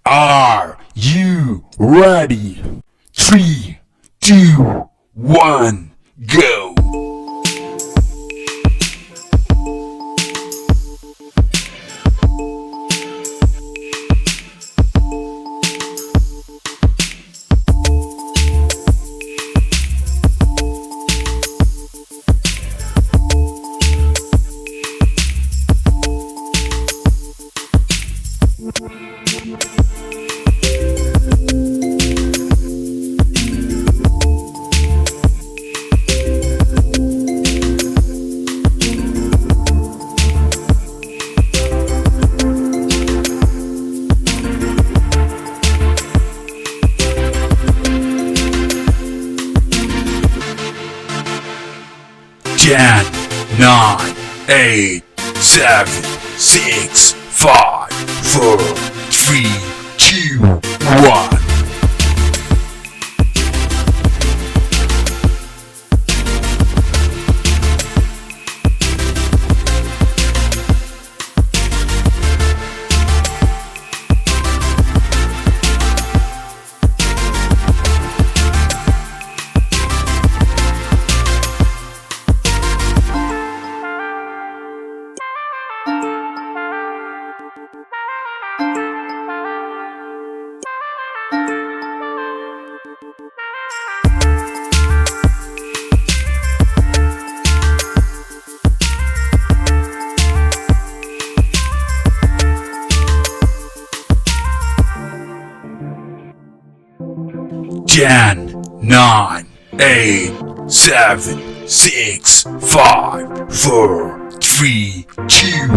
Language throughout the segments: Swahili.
Are you ready? 3, 2, 1, go! Ten, 9, 8, 7, 6, 5, 4, 3, 2, 1. Ten, 9, 8, 7, 6, 5, 4, 3, 2,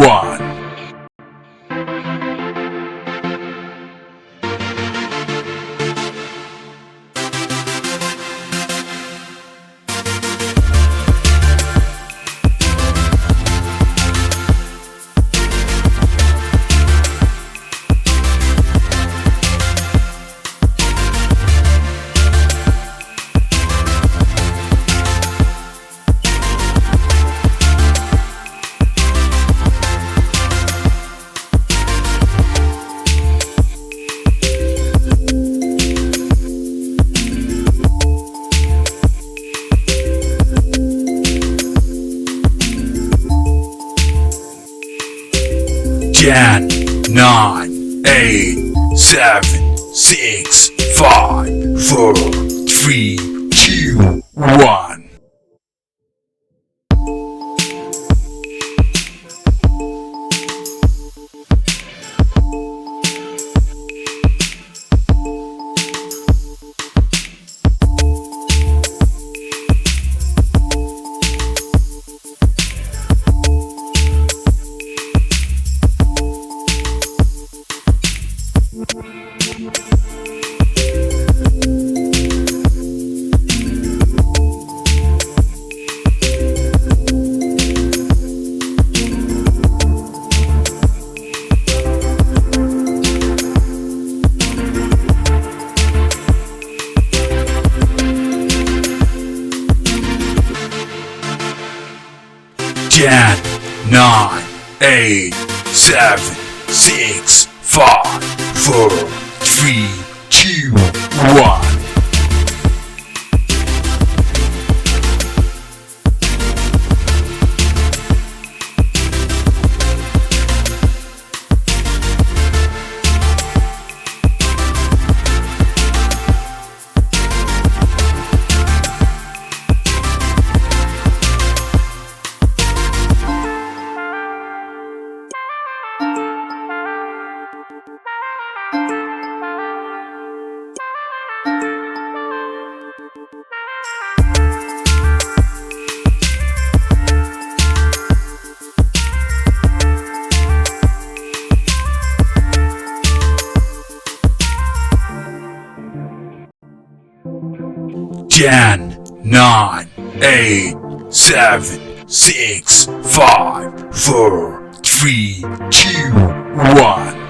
1. Ten, 9, 8, 7, 6, 5, 4, 3, 2, 1. Ten, 9, 8, 7, 6, 5, 4, 3, 2, 1. Ten, 9, 8, 7, 6, 5, 4, 3, 2, 1.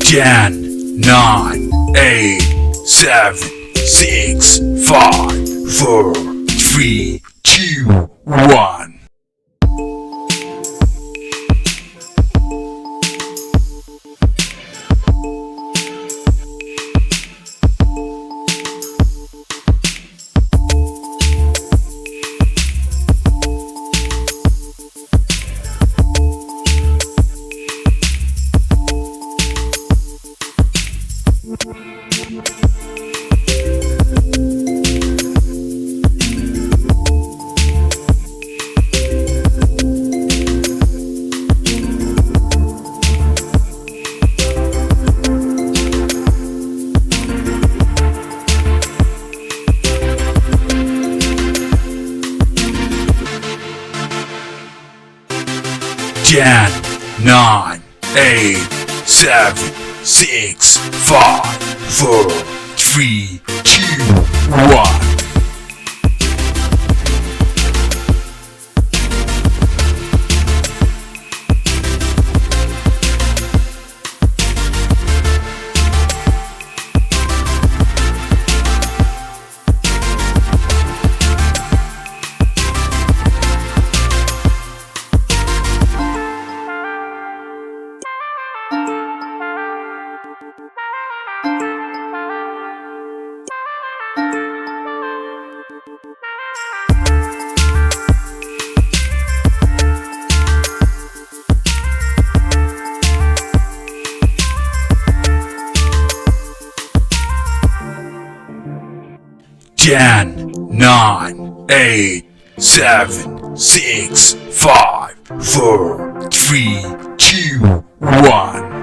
10, 9, 8, 7, 6, 5, 4, 3, 2, 1. Ten, 9, 8, 7, 6, 5, 4, 3, 2, 1. Ten, 9, 8, 7, 6, 5, 4, 3, 2, 1.